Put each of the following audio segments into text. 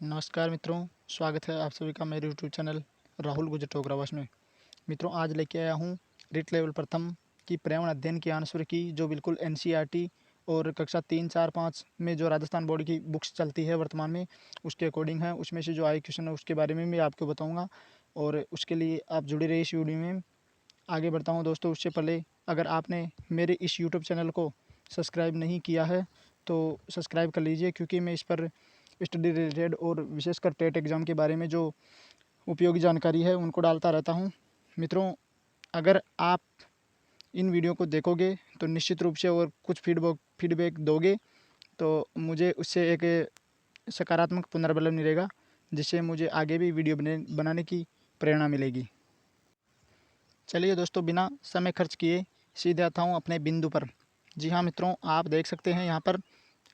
नमस्कार मित्रों, स्वागत है आप सभी का मेरे यूट्यूब चैनल राहुल गुजर टोकरावास में। मित्रों, आज लेके आया हूँ रिट लेवल प्रथम की पर्यावरण अध्ययन की आंसर की, जो बिल्कुल एनसीईआरटी और कक्षा 3, 4, 5 में जो राजस्थान बोर्ड की बुक्स चलती है वर्तमान में, उसके अकॉर्डिंग है। उसमें से जो आए क्वेश्चन है उसके बारे में भी आपको बताऊँगा, और उसके लिए आप जुड़े रहिए इस वीडियो में। आगे बढ़ता हूँ दोस्तों, उससे पहले अगर आपने मेरे इस यूट्यूब चैनल को सब्सक्राइब नहीं किया है तो सब्सक्राइब कर लीजिए, क्योंकि मैं इस पर स्टडी रिलेटेड और विशेषकर टेट एग्ज़ाम के बारे में जो उपयोगी जानकारी है उनको डालता रहता हूँ। मित्रों, अगर आप इन वीडियो को देखोगे तो निश्चित रूप से और कुछ फीडबैक दोगे तो मुझे उससे एक सकारात्मक पुनर्बल मिलेगा, जिससे मुझे आगे भी वीडियो बनाने की प्रेरणा मिलेगी। चलिए दोस्तों, बिना समय खर्च किए सीधे आता हूँ अपने बिंदु पर। जी हाँ मित्रों, आप देख सकते हैं यहाँ पर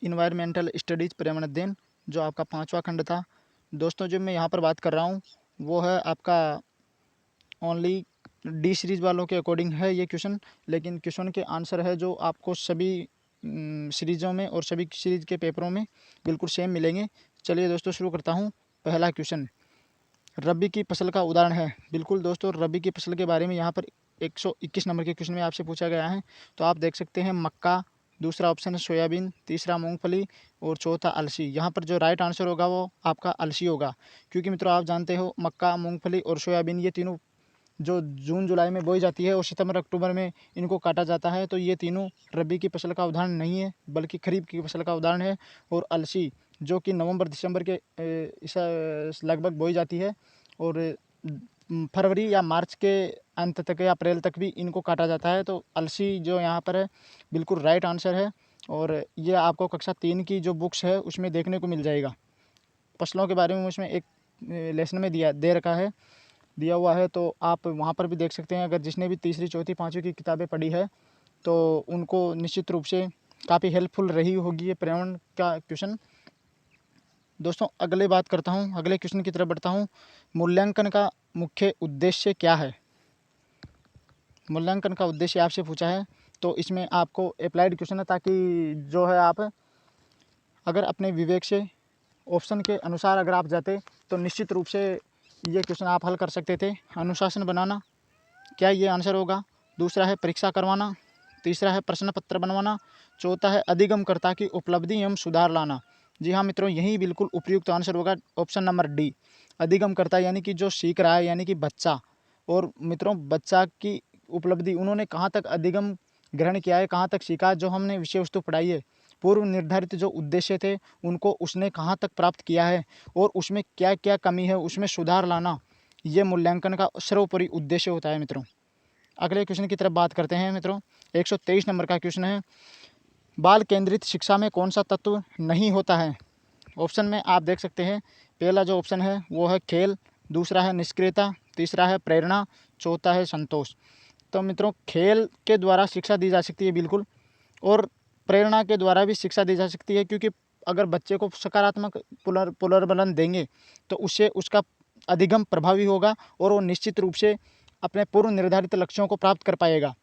इन्वायरमेंटल स्टडीज़ पर्यावरण अध्ययन, जो आपका 5वां खंड था। दोस्तों, जो मैं यहाँ पर बात कर रहा हूँ वो है आपका ओनली डी सीरीज़ वालों के अकॉर्डिंग है ये क्वेश्चन, लेकिन क्वेश्चन के आंसर है जो आपको सभी सीरीज़ों में और सभी सीरीज़ के पेपरों में बिल्कुल सेम मिलेंगे। चलिए दोस्तों, शुरू करता हूँ। पहला क्वेश्चन रबी की फसल का उदाहरण है। बिल्कुल दोस्तों, रबी की फसल के बारे में यहाँ पर 121 नंबर के क्वेश्चन में आपसे पूछा गया है। तो आप देख सकते हैं मक्का, दूसरा ऑप्शन है सोयाबीन, तीसरा मूंगफली और चौथा अलसी। यहाँ पर जो राइट आंसर होगा वो आपका अलसी होगा, क्योंकि मित्रों आप जानते हो मक्का, मूंगफली और सोयाबीन ये तीनों जो जून जुलाई में बोई जाती है और सितंबर अक्टूबर में इनको काटा जाता है, तो ये तीनों रबी की फसल का उदाहरण नहीं है बल्कि खरीफ की फसल का उदाहरण है। और अलसी जो कि नवंबर दिसंबर के लगभग बोई जाती है और फरवरी या मार्च के अंत तक या अप्रैल तक भी इनको काटा जाता है। तो अलसी जो यहाँ पर है बिल्कुल राइट आंसर है, और ये आपको कक्षा 3 की जो बुक्स है उसमें देखने को मिल जाएगा। फसलों के बारे में उसमें एक लेसन में दिया हुआ है, तो आप वहाँ पर भी देख सकते हैं। अगर जिसने भी तीसरी, चौथी, 5वीं की किताबें पढ़ी है तो उनको निश्चित रूप से काफ़ी हेल्पफुल रही होगी ये पर्यावरण का क्वेश्चन। दोस्तों, अगले बात करता हूँ, अगले क्वेश्चन की तरफ बढ़ता हूँ। मूल्यांकन का मुख्य उद्देश्य क्या है? मूल्यांकन का उद्देश्य आपसे पूछा है, तो इसमें आपको अप्लाइड क्वेश्चन है, ताकि जो है आप अगर अपने विवेक से ऑप्शन के अनुसार अगर आप जाते तो निश्चित रूप से ये क्वेश्चन आप हल कर सकते थे। अनुशासन बनाना, क्या ये आंसर होगा? दूसरा है परीक्षा करवाना, तीसरा है प्रश्न पत्र बनवाना, चौथा है अधिगमकर्ता की उपलब्धि एवं सुधार लाना। जी हाँ मित्रों, यही बिल्कुल उपयुक्त आंसर होगा, ऑप्शन नंबर डी। अधिगमकर्ता यानी कि जो सीख रहा है, यानी कि बच्चा। और मित्रों, बच्चा की उपलब्धि, उन्होंने कहाँ तक अधिगम ग्रहण किया है, कहाँ तक सीखा, जो हमने विषय वस्तु पढ़ाई है, पूर्व निर्धारित जो उद्देश्य थे उनको उसने कहाँ तक प्राप्त किया है और उसमें क्या क्या कमी है, उसमें सुधार लाना, ये मूल्यांकन का सर्वोपरि उद्देश्य होता है मित्रों। अगले क्वेश्चन की तरफ बात करते हैं मित्रों। 123 नंबर का क्वेश्चन है, बाल केंद्रित शिक्षा में कौन सा तत्व नहीं होता है? ऑप्शन में आप देख सकते हैं, पहला जो ऑप्शन है वो है खेल, दूसरा है निष्क्रियता, तीसरा है प्रेरणा, चौथा है संतोष। तो मित्रों, खेल के द्वारा शिक्षा दी जा सकती है बिल्कुल, और प्रेरणा के द्वारा भी शिक्षा दी जा सकती है, क्योंकि अगर बच्चे को सकारात्मक पुनर्बलन देंगे तो उससे उसका अधिगम प्रभावी होगा और वो निश्चित रूप से अपने पूर्व निर्धारित लक्ष्यों को प्राप्त कर पाएगा।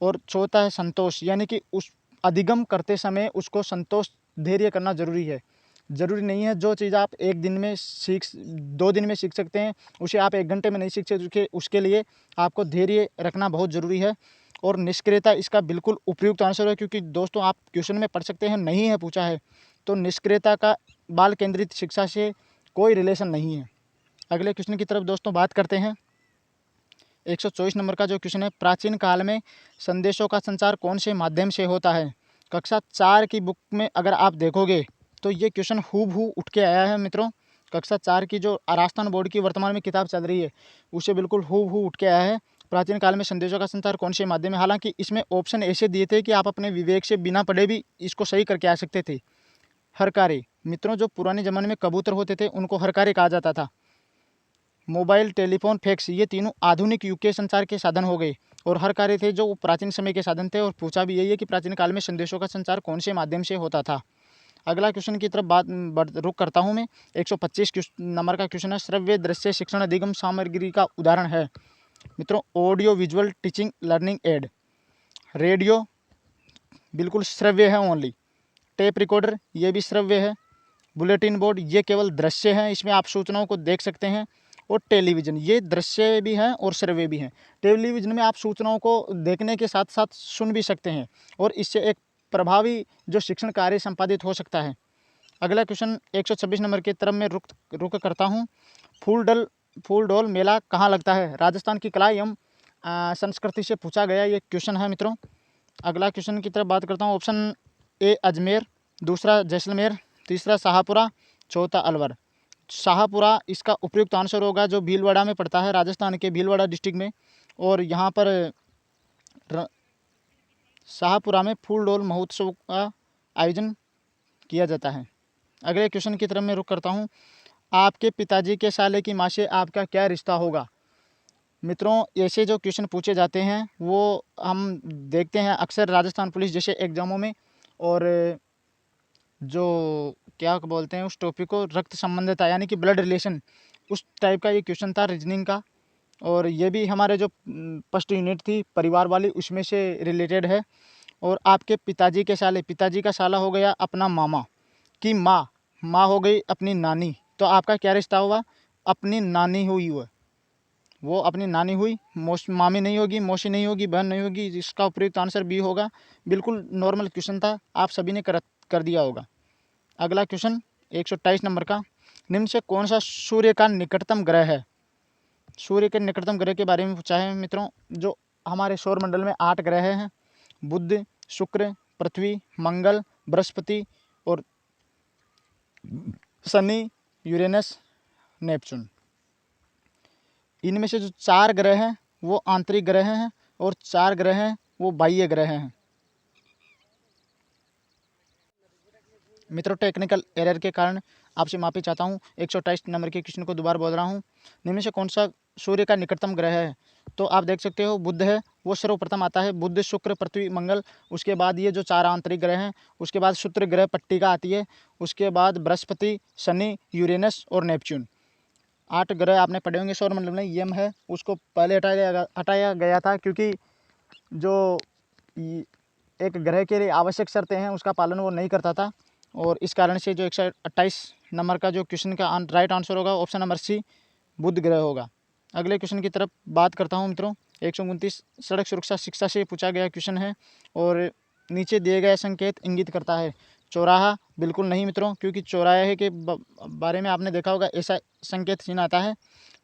और चौथा है संतोष, यानी कि उस अधिगम करते समय उसको संतोष धैर्य करना जरूरी है। ज़रूरी नहीं है जो चीज़ आप 1 दिन में 2 दिन में सीख सकते हैं उसे आप 1 घंटे में नहीं सीख सकते। उसके लिए आपको धैर्य रखना बहुत ज़रूरी है। और निष्क्रियता इसका बिल्कुल उपयुक्त आंसर है, क्योंकि दोस्तों आप क्वेश्चन में पढ़ सकते हैं, नहीं है पूछा है, तो निष्क्रियता का बाल केंद्रित शिक्षा से कोई रिलेशन नहीं है। अगले क्वेश्चन की तरफ दोस्तों बात करते हैं। 124 नंबर का जो क्वेश्चन है, प्राचीन काल में संदेशों का संचार कौन से माध्यम से होता है? कक्षा 4 की बुक में अगर आप देखोगे तो ये क्वेश्चन हूबहू उठ के आया है मित्रों। कक्षा 4 की जो राजस्थान बोर्ड की वर्तमान में किताब चल रही है उसे बिल्कुल हूबहू उठ के आया है। प्राचीन काल में संदेशों का संचार कौन से माध्यम में, हालांकि इसमें ऑप्शन ऐसे दिए थे कि आप अपने विवेक से बिना पढ़े भी इसको सही करके आ सकते थे। हरकारे, मित्रों जो पुराने ज़माने में कबूतर होते थे उनको हरकारे कहा जाता था। मोबाइल, टेलीफोन, फैक्स, ये तीनों आधुनिक युग के संचार के साधन हो गए, और हर कार्य थे जो प्राचीन समय के साधन थे। और पूछा भी यही है कि प्राचीन काल में संदेशों का संचार कौन से माध्यम से होता था। अगला क्वेश्चन की तरफ रुक करता हूँ मैं। 125 नंबर का क्वेश्चन है, श्रव्य दृश्य शिक्षण अधिगम सामग्री का उदाहरण है। मित्रों, audio visual teaching learning aid. Radio बिल्कुल श्रव्य है ओनली। टेप रिकॉर्डर ये भी श्रव्य है। बुलेटिन बोर्ड ये केवल दृश्य हैं, इसमें आप सूचनाओं को देख सकते हैं। और टेलीविज़न ये दृश्य भी हैं और श्रव्य भी हैं। टेलीविज़न में आप सूचनाओं को देखने के साथ साथ सुन भी सकते हैं और इससे एक प्रभावी जो शिक्षण कार्य संपादित हो सकता है। अगला क्वेश्चन 126 नंबर की तरफ मैं रुक करता हूँ। फूलडोल मेला कहाँ लगता है? राजस्थान की कला एवं संस्कृति से पूछा गया ये क्वेश्चन है मित्रों। अगला क्वेश्चन की तरफ बात करता हूँ। ऑप्शन ए अजमेर, दूसरा जैसलमेर, तीसरा शाहपुरा, चौथा अलवर। शाहपुरा इसका उपयुक्त आंसर होगा, जो भीलवाड़ा में पड़ता है, राजस्थान के भीलवाड़ा डिस्ट्रिक्ट में। और यहाँ पर शाहपुरा में फूलडोल महोत्सव का आयोजन किया जाता है। अगले क्वेश्चन की तरफ मैं रुक करता हूँ। आपके पिताजी के साले की माँ से आपका क्या रिश्ता होगा? मित्रों, ऐसे जो क्वेश्चन पूछे जाते हैं वो हम देखते हैं अक्सर राजस्थान पुलिस जैसे एग्जामों में, और जो क्या बोलते हैं उस टॉपिक को, रक्त संबंधिता यानी कि ब्लड रिलेशन, उस टाइप का ये क्वेश्चन था रीजनिंग का। और ये भी हमारे जो फर्स्ट यूनिट थी परिवार वाली, उसमें से रिलेटेड है। और आपके पिताजी के साले, पिताजी का साला हो गया अपना मामा, की माँ, माँ हो गई अपनी नानी, तो आपका क्या रिश्ता हुआ? अपनी नानी हुई वो अपनी नानी हुई, मामी नहीं होगी, मौसी नहीं होगी, बहन नहीं होगी। इसका उपयुक्त आंसर बी होगा। बिल्कुल नॉर्मल क्वेश्चन था, आप सभी ने कर दिया होगा। अगला क्वेश्चन 128 नंबर का, निम्न से कौन सा सूर्य का निकटतम ग्रह है? सूर्य के निकटतम ग्रह के बारे में पूछा है मित्रों। जो हमारे सौर मंडल में 8 ग्रह हैं, बुध, शुक्र, पृथ्वी, मंगल, बृहस्पति और शनि, यूरेनस, नेपच्यून। इनमें से जो 4 ग्रह हैं वो आंतरिक ग्रह हैं और 4 ग्रह हैं वो बाह्य ग्रह हैं। मित्रों, टेक्निकल एरर के कारण आपसे माफ़ी चाहता हूँ। 128 नंबर के क्वेश्चन को दोबारा बोल रहा हूँ। निम्न से कौन सा सूर्य का निकटतम ग्रह है? तो आप देख सकते हो बुध है, वो सर्वप्रथम आता है। बुध, शुक्र, पृथ्वी, मंगल, उसके बाद ये जो 4 आंतरिक ग्रह हैं, उसके बाद शुक्र ग्रह पट्टिका आती है, उसके बाद बृहस्पति, शनि, यूरेनस और नेपच्यून। 8 ग्रह आपने पढ़े होंगे सौर मंडल में। यम है उसको पहले हटाया गया था, क्योंकि जो एक ग्रह के लिए आवश्यक शर्तें हैं उसका पालन वो नहीं करता था, और इस कारण से जो 128 नंबर का जो क्वेश्चन का राइट आंसर होगा ऑप्शन नंबर सी, बुध ग्रह होगा। अगले क्वेश्चन की तरफ बात करता हूँ मित्रों। 129 सड़क सुरक्षा शिक्षा से पूछा गया क्वेश्चन है, और नीचे दिए गए संकेत इंगित करता है। चौराहा बिल्कुल नहीं मित्रों, क्योंकि चौराहे के बारे में आपने देखा होगा ऐसा संकेत चिन्ह आता है।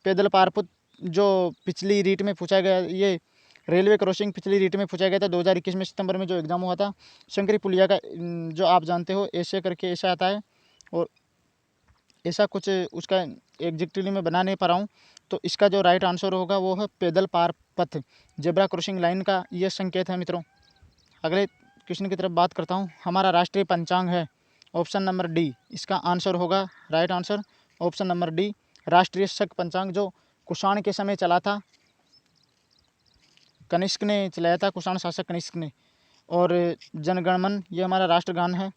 पैदल पारपुत जो पिछली रीट में पूछा गया, ये रेलवे क्रॉसिंग पिछली रीट में पूछा गया था 2021 में सितंबर में जो एग्ज़ाम हुआ था। शंकरी पुलिया का जो आप जानते हो ऐसे करके ऐसा आता है, और ऐसा कुछ उसका एग्जैक्टली मैं बना नहीं पा रहा हूँ। तो इसका जो राइट आंसर होगा वो है पैदल पार पथ, जेब्रा क्रॉसिंग लाइन का ये संकेत है मित्रों। अगले क्वेश्चन की तरफ बात करता हूँ। हमारा राष्ट्रीय पंचांग है ऑप्शन नंबर डी, इसका आंसर होगा right answer option number D, राष्ट्रीय शक पंचांग, जो कुषाण के समय चला था, कनिष्क ने चलाया था, कुषाण शासक कनिष्क ने। और जनगणमन ये हमारा राष्ट्रगान है।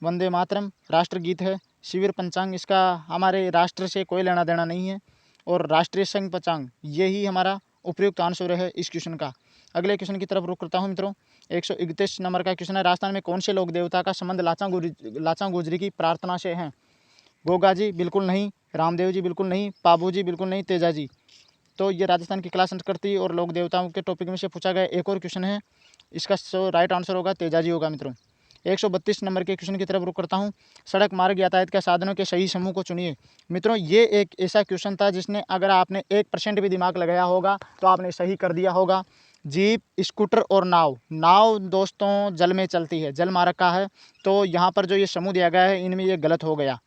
वंदे मातरम राष्ट्रगीत है। शिविर पंचांग इसका हमारे राष्ट्र से कोई लेना देना नहीं है। और राष्ट्रीय संघ पंचांग यही हमारा उपयुक्त आंसर है इस क्वेश्चन का। अगले क्वेश्चन की तरफ रुख करता हूँ मित्रों। 131 नंबर का क्वेश्चन है, राजस्थान में कौन से लोक देवता का संबंध लाचा गुजरी की प्रार्थना से है? गोगा जी बिल्कुल नहीं, रामदेव जी बिल्कुल नहीं, पाबू जी बिल्कुल नहीं, तेजा जी। तो ये राजस्थान की कला संस्कृति और लोक देवताओं के टॉपिक में से पूछा गया एक और क्वेश्चन है। इसका राइट आंसर होगा तेजाजी होगा मित्रों। 132 नंबर के क्वेश्चन की तरफ रुख करता हूँ। सड़क मार्ग यातायात के साधनों के सही समूह को चुनिए। मित्रों, ये एक ऐसा क्वेश्चन था जिसने अगर आपने 1% भी दिमाग लगाया होगा तो आपने सही कर दिया होगा। जीप, स्कूटर और नाव। नाव दोस्तों जल में चलती है, जल मार्ग का है, तो यहाँ पर जो ये समूह दिया गया है इनमें ये गलत हो गया।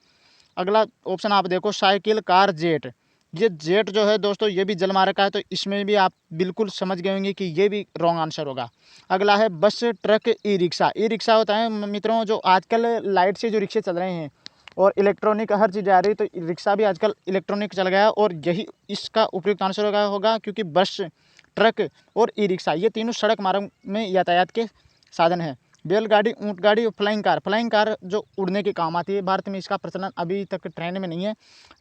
अगला ऑप्शन आप देखो, साइकिल, कार, जेट। ये जेट जो है दोस्तों ये भी जलमार्ग का है, तो इसमें भी आप बिल्कुल समझ गए होंगे कि ये भी रॉन्ग आंसर होगा। अगला है बस, truck, e rickshaw. E rickshaw होता है मित्रों जो आजकल लाइट से जो रिक्शे चल रहे हैं और इलेक्ट्रॉनिक हर चीज़ आ रही है, तो रिक्शा भी आजकल इलेक्ट्रॉनिक चल गया है, और यही इसका उपयुक्त आंसर होगा क्योंकि बस, ट्रक और ई रिक्शा ये तीनों सड़क मार्ग में यातायात के साधन हैं। बैलगाड़ी, ऊँट गाड़ी और फ्लाइंग कार। फ्लाइंग कार जो उड़ने के काम आती है, भारत में इसका प्रचलन अभी तक ट्रेंड में नहीं है,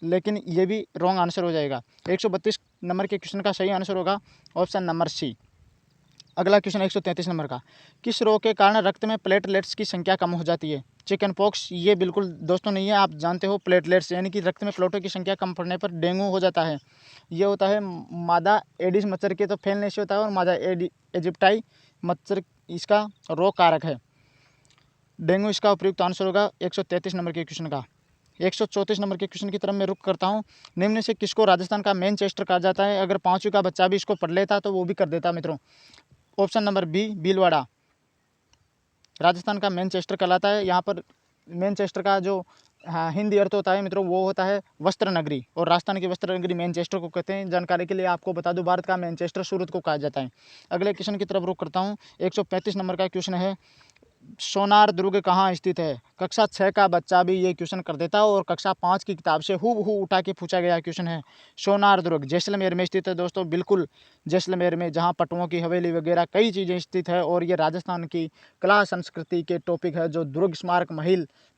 लेकिन ये भी रॉन्ग आंसर हो जाएगा। 132 नंबर के क्वेश्चन का सही आंसर होगा ऑप्शन नंबर सी, अगला क्वेश्चन 133 नंबर का, किस रोग के कारण रक्त में प्लेटलेट्स की संख्या कम हो जाती है? चिकन पॉक्स ये बिल्कुल दोस्तों नहीं है। आप जानते हो प्लेटलेट्स यानी कि रक्त में प्लेटों की संख्या कम पड़ने पर डेंगू हो जाता है। ये होता है मादा एडिस मच्छर के तो फैलने से होता है और मादा इजिप्टाई मच्छर इसका रोग कारक है। डेंगू इसका उपयुक्त आंसर होगा 133 नंबर के क्वेश्चन का। 134 नंबर के क्वेश्चन की तरफ मैं रुक करता हूँ। निम्न से किसको राजस्थान का मैनचेस्टर कहा जाता है? अगर 5वीं का बच्चा भी इसको पढ़ लेता तो वो भी कर देता मित्रों। Option number B Bhilwara Rajasthan का मैनचेस्टर कहलाता है। यहाँ पर मैनचेस्टर का जो हिंदी अर्थ होता है मित्रों वो होता है वस्त्र नगरी, और राजस्थान की वस्त्र नगरी मैनचेस्टर को कहते हैं। जानकारी के लिए आपको बता दूं, भारत का मैनचेस्टर सूरत को कहा जाता है। अगले क्वेश्चन की तरफ रुक करता हूँ। 135 नंबर का क्वेश्चन है, सोनार दुर्ग कहाँ स्थित है? कक्षा 6 का बच्चा भी ये क्वेश्चन कर देता है और कक्षा 5 की किताब से हूबहू उठा के पूछा गया क्वेश्चन है। सोनार दुर्ग जैसलमेर में स्थित है दोस्तों, बिल्कुल जैसलमेर में, जहाँ पटुओं की हवेली वगैरह कई चीज़ें स्थित है। और ये राजस्थान की कला संस्कृति के टॉपिक है, जो दुर्ग स्मारक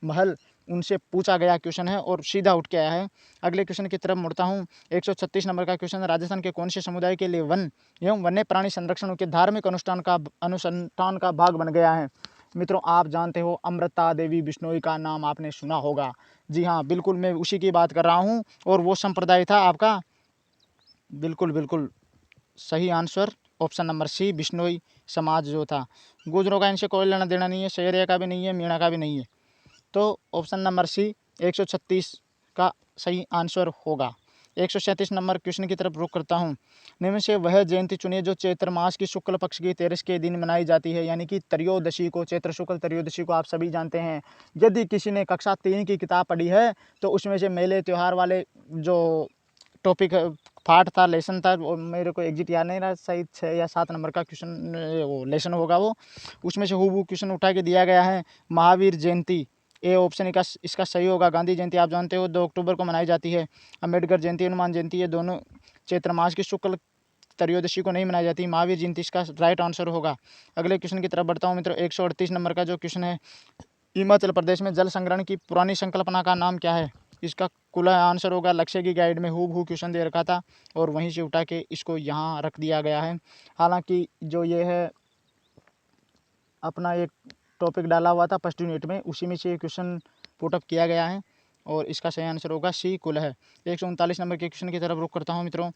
महल उनसे पूछा गया क्वेश्चन है और सीधा उठ के आया है। अगले क्वेश्चन की तरफ मुड़ता हूँ। 136 नंबर का क्वेश्चन, राजस्थान के कौन से समुदाय के लिए वन एवं वन्य प्राणी संरक्षण के धार्मिक अनुष्ठान का भाग बन गया है? मित्रों आप जानते हो अमृता देवी बिश्नोई का नाम आपने सुना होगा। जी हाँ बिल्कुल, मैं उसी की बात कर रहा हूँ। और वो संप्रदाय था आपका, बिल्कुल बिल्कुल सही answer option number C, Bishnoi समाज जो था। गुजरों का इनसे कोई लेना देना नहीं है, शहरिया का भी नहीं है, मीणा का भी नहीं है। तो ऑप्शन नंबर सी 136 का सही आंसर होगा। 137 नंबर क्वेश्चन की तरफ रुख करता हूँ। निम्न से वह जयंती चुनिए जो चैत्र मास की शुक्ल पक्ष की 13 के दिन मनाई जाती है, यानी कि त्रयोदशी को, चैत्र शुक्ल त्रयोदशी को आप सभी जानते हैं। यदि किसी ने कक्षा 3 की किताब पढ़ी है तो उसमें से मेले त्यौहार वाले जो टॉपिक पार्ट था, लेसन था, वो मेरे को एग्जिट याद नहीं रहा, शायद 6 या 7 नंबर का क्वेश्चन वो लेसन होगा वो, उसमें से हूबहू क्वेश्चन उठा के दिया गया है। महावीर जयंती ए ऑप्शन इसका सही होगा। गांधी जयंती आप जानते हो 2 अक्टूबर को मनाई जाती है। अम्बेडकर जयंती, हनुमान जयंती, ये दोनों चैत्र मास की शुक्ल त्रयोदशी को नहीं मनाई जाती। महावीर जयंती इसका राइट आंसर होगा। अगले क्वेश्चन की तरफ बढ़ता हूँ मित्रों। 138 नंबर का जो क्वेश्चन है, हिमाचल प्रदेश में जल संग्रहण की पुरानी संकल्पना का नाम क्या है? इसका खुला आंसर होगा, लक्ष्य की गाइड में हूबहू क्वेश्चन दे रखा था और वहीं से उठा के इसको यहाँ रख दिया गया है। हालांकि जो ये है अपना एक टॉपिक डाला हुआ था फर्स्ट यूनिट में, उसी में से ये क्वेश्चन पुटअप किया गया है और इसका सही आंसर होगा सी कुल है। 139 नंबर के क्वेश्चन की तरफ रुख करता हूँ मित्रों।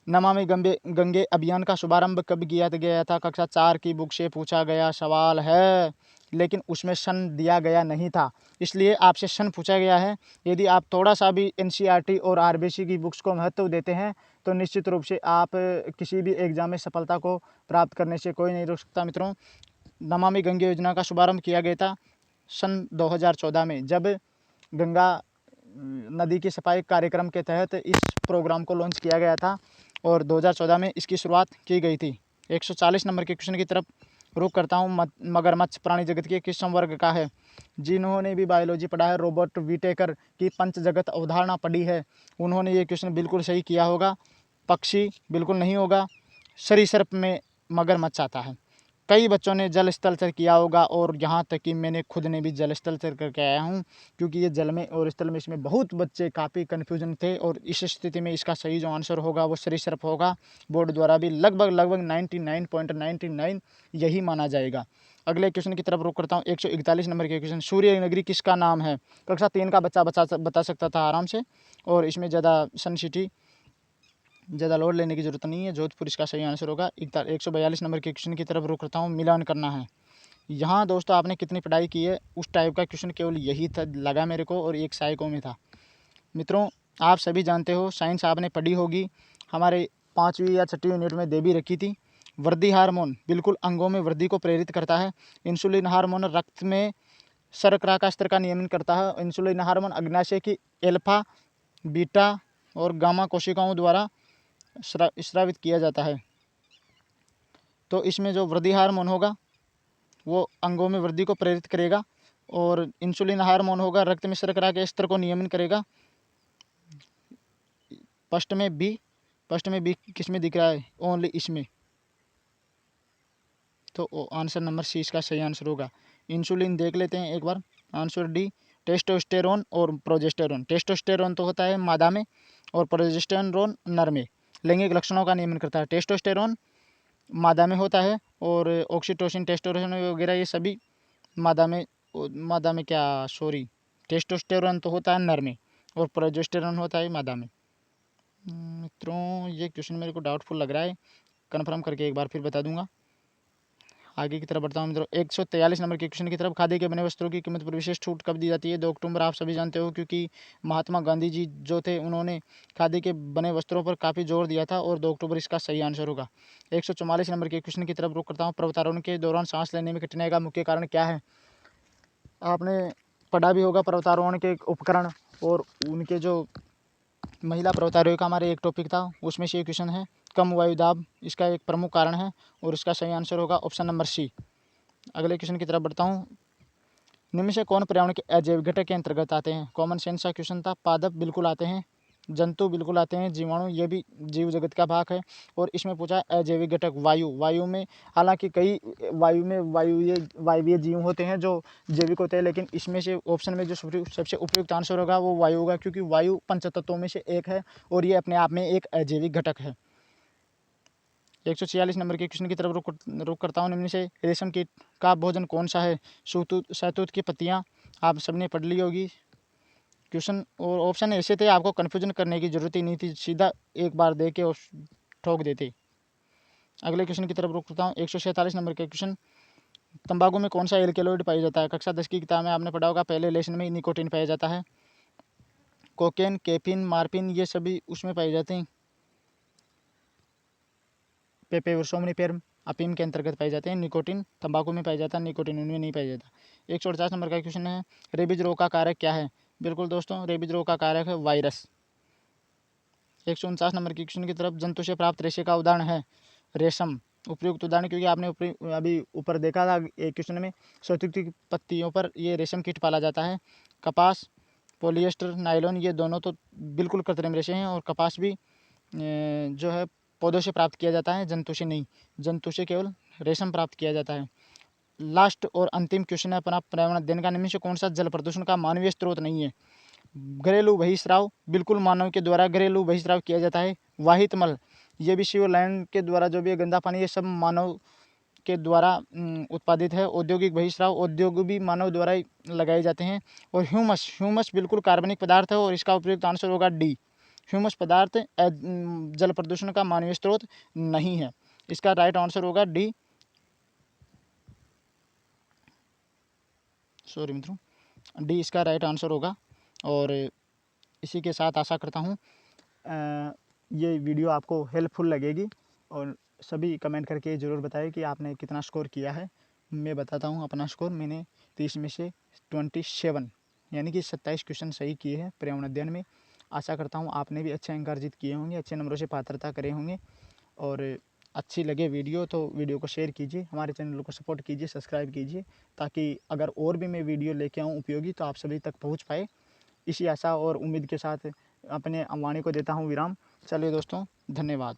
नमामि गंगे अभियान का शुभारंभ कब किया गया था? कक्षा 4 की बुक से पूछा गया सवाल है, लेकिन उसमें सन दिया गया नहीं था, इसलिए आपसे सन पूछा गया है। यदि आप थोड़ा सा भी एनसीईआरटी और आरबीसी की बुक्स को महत्व देते हैं तो निश्चित रूप से आप किसी भी एग्जाम में सफलता को प्राप्त करने से कोई नहीं रोक सकता मित्रों। नमामि गंगे योजना का शुभारंभ किया गया था सन 2014 में, जब गंगा नदी की सफाई कार्यक्रम के तहत इस प्रोग्राम को लॉन्च किया गया था और 2014 में इसकी शुरुआत की गई थी। 140 नंबर के क्वेश्चन की तरफ रुख करता हूँ। मगरमच्छ प्राणी जगत के किस संवर्ग का है? जिन्होंने भी बायोलॉजी पढ़ा है, रॉबर्ट विटेकर की पंच जगत अवधारणा पढ़ी है, उन्होंने ये क्वेश्चन बिल्कुल सही किया होगा। पक्षी बिल्कुल नहीं होगा, सरीसृप में मगरमच्छ आता है। कई बच्चों ने जल स्थल चर किया होगा और यहाँ तक कि मैंने खुद ने भी जल स्थल चर करके आया हूँ, क्योंकि ये जल में और स्थल में इसमें बहुत बच्चे काफ़ी कन्फ्यूजन थे। और इस स्थिति में इसका सही जो आंसर होगा वो सरीसृप होगा। बोर्ड द्वारा भी लगभग 99.99 यही माना जाएगा। अगले क्वेश्चन की तरफ रुख करता हूँ। 141 नंबर के क्वेश्चन, सूर्य नगरी किसका नाम है? कक्षा 3 का बच्चा बता सकता था आराम से, और इसमें ज़्यादा सन सिटी ज़्यादा लोड लेने की जरूरत नहीं है। जोधपुर इसका सही आंसर होगा। 142 नंबर के क्वेश्चन की तरफ रुख करता हूँ। मिलान करना है। यहाँ दोस्तों आपने कितनी पढ़ाई की है, उस टाइप का क्वेश्चन केवल यही था लगा मेरे को, और एक साइको में था। मित्रों आप सभी जानते हो, साइंस आपने पढ़ी होगी, हमारे 5वीं या 6वीं यूनिट में दे भी रखी थी। वृद्धि हार्मोन बिल्कुल अंगों में वृद्धि को प्रेरित करता है। इंसुलिन हार्मोन रक्त में शर्करा का स्तर का नियमन करता है। इंसुलिन हार्मोन अग्नाशय की एल्फा, बीटा और गामा कोशिकाओं द्वारा स्रावित किया जाता है। तो इसमें जो वृद्धि हार्मोन होगा वो अंगों में वृद्धि को प्रेरित करेगा, और इंसुलिन हार्मोन होगा रक्त में शर्करा के स्तर को नियमन करेगा। फर्स्ट में बी किस में दिख रहा है? ओनली इसमें। तो आंसर नंबर सी इसका सही आंसर होगा। इंसुलिन देख लेते हैं एक बार। आंसर डी टेस्टोस्टेरोन और प्रोजेस्टेरोन। टेस्टोस्टेरोन तो होता है मादा में और प्रोजेस्टेरोन नर में। लैंगिक लक्षणों का नियमन करता है। टेस्टोस्टेरोन मादा में होता है, और ऑक्सीटोसिन, टेस्टोस्टेरोन वगैरह ये सभी मादा में क्या सॉरी टेस्टोस्टेरोन तो होता है नर में, और प्रोजेस्टेरोन होता है मादा में। मित्रों ये क्वेश्चन मेरे को डाउटफुल लग रहा है, कन्फर्म करके एक बार फिर बता दूंगा। आगे की तरफ बढ़ता हूँ मित्रों। 143 नंबर के क्वेश्चन की तरफ। खादी के बने वस्त्रों की कीमत पर विशेष छूट कब दी जाती है? 2 अक्टूबर। आप सभी जानते हो, क्योंकि महात्मा गांधी जी जो थे उन्होंने खादी के बने वस्त्रों पर काफ़ी जोर दिया था, और 2 अक्टूबर इसका सही आंसर होगा। 144 नंबर के क्वेश्चन की तरफ रुक करता हूँ। पर्वतारोहण के दौरान सांस लेने में कठिनाई का मुख्य कारण क्या है? आपने पढ़ा भी होगा पर्वतारोहण के उपकरण, और उनके जो महिला पर्वतारोही का हमारे एक टॉपिक था, उसमें से ये क्वेश्चन है। कम वायुदाब इसका एक प्रमुख कारण है, और इसका सही आंसर होगा ऑप्शन नंबर सी। अगले क्वेश्चन की तरफ बढ़ता हूँ। निम्न से कौन पर्यावरण के अजैविक घटक के अंतर्गत आते हैं? कॉमन सेंस का क्वेश्चन था। पादप बिल्कुल आते हैं, जंतु बिल्कुल आते हैं, जीवाणु ये भी जीव जगत का भाग है। और इसमें पूछा अजैविक घटक वायु में, हालांकि कई वायु में वायवीय जीव होते हैं जो जैविक होते हैं, लेकिन इसमें से ऑप्शन में जो सबसे उपयुक्त आंसर होगा वो वायु होगा, क्योंकि वायु पंचतत्वों में से एक है, और ये अपने आप में एक अजैविक घटक है। 146 नंबर के क्वेश्चन की तरफ रुक करता हूँ। निम्न से रेशम कीट का भोजन कौन सा है? शहतूत की पत्तियाँ। आप सबने पढ़ ली होगी क्वेश्चन, और ऑप्शन ऐसे थे आपको कन्फ्यूजन करने की जरूरत ही नहीं थी, सीधा एक बार दे के ठोक देते। अगले क्वेश्चन की तरफ रुक करता हूँ। 147 नंबर के क्वेश्चन। तंबाकू में कौन सा एल्केलॉइड पाया जाता है? कक्षा 10 की किताब में आपने पढ़ा होगा, पहले लेसन में निकोटीन पाया जाता है। कोकेन, कैफीन, मार्फिन ये सभी उसमें पाए जाते हैं, पेपेवरसोमनीफेरम अफीम के अंतर्गत पाए जाते हैं। निकोटीन तंबाकू में पाया जाता है, निकोटीन उनमें नहीं पाया जाता। 150 नंबर का क्वेश्चन है। रेबीज रोग का कारक क्या है? बिल्कुल दोस्तों, रेबीज रोग का कारक है वायरस। 149 नंबर के क्वेश्चन की तरफ। जंतु से प्राप्त रेशे का उदाहरण है रेशम। उपयुक्त उदाहरण, क्योंकि आपने अभी ऊपर देखा था एक क्वेश्चन में, शहतूत की पत्तियों पर ये रेशम कीट पाला जाता है। कपास, पॉलिएस्टर, नायलॉन ये दोनों तो बिल्कुल कृत्रिम रेशे हैं, और कपास भी जो है पौधों से प्राप्त किया जाता है, जंतु से नहीं। जंतु से केवल रेशम प्राप्त किया जाता है। लास्ट और अंतिम क्वेश्चन है अपना पर्यावरण अध्ययन का। निम्न से कौन सा जल प्रदूषण का मानवीय स्रोत नहीं है? घरेलू बहिस्राव, बिल्कुल मानव के द्वारा घरेलू बहिस्राव किया जाता है। वाहित मल, ये भी सीवर लाइन के द्वारा जो भी गंदा पानी, ये सब मानव के द्वारा उत्पादित है। औद्योगिक बहिस्राव, उद्योग भी मानव द्वारा ही लगाए जाते हैं। और ह्यूमस बिल्कुल कार्बनिक पदार्थ है, और इसका उपयुक्त आंसर होगा डी। ह्यूमस पदार्थ जल प्रदूषण का मानवीय स्रोत नहीं है। इसका राइट आंसर होगा डी। सॉरी मित्रों, डी इसका राइट आंसर होगा। और इसी के साथ आशा करता हूँ ये वीडियो आपको हेल्पफुल लगेगी, और सभी कमेंट करके ज़रूर बताएं कि आपने कितना स्कोर किया है। मैं बताता हूँ अपना स्कोर। मैंने 30 में से 27 यानी कि 27 क्वेश्चन सही किए हैं पर्यावरण अध्ययन में। आशा करता हूँ आपने भी अच्छे अंक अर्जित किए होंगे, अच्छे नंबरों से पात्रता करे होंगे। और अच्छी लगे वीडियो तो वीडियो को शेयर कीजिए, हमारे चैनल को सपोर्ट कीजिए, सब्सक्राइब कीजिए, ताकि अगर और भी मैं वीडियो लेके आऊँ उपयोगी तो आप सभी तक पहुँच पाए। इसी आशा और उम्मीद के साथ अपने वाणी को देता हूँ विराम। चलिए दोस्तों, धन्यवाद।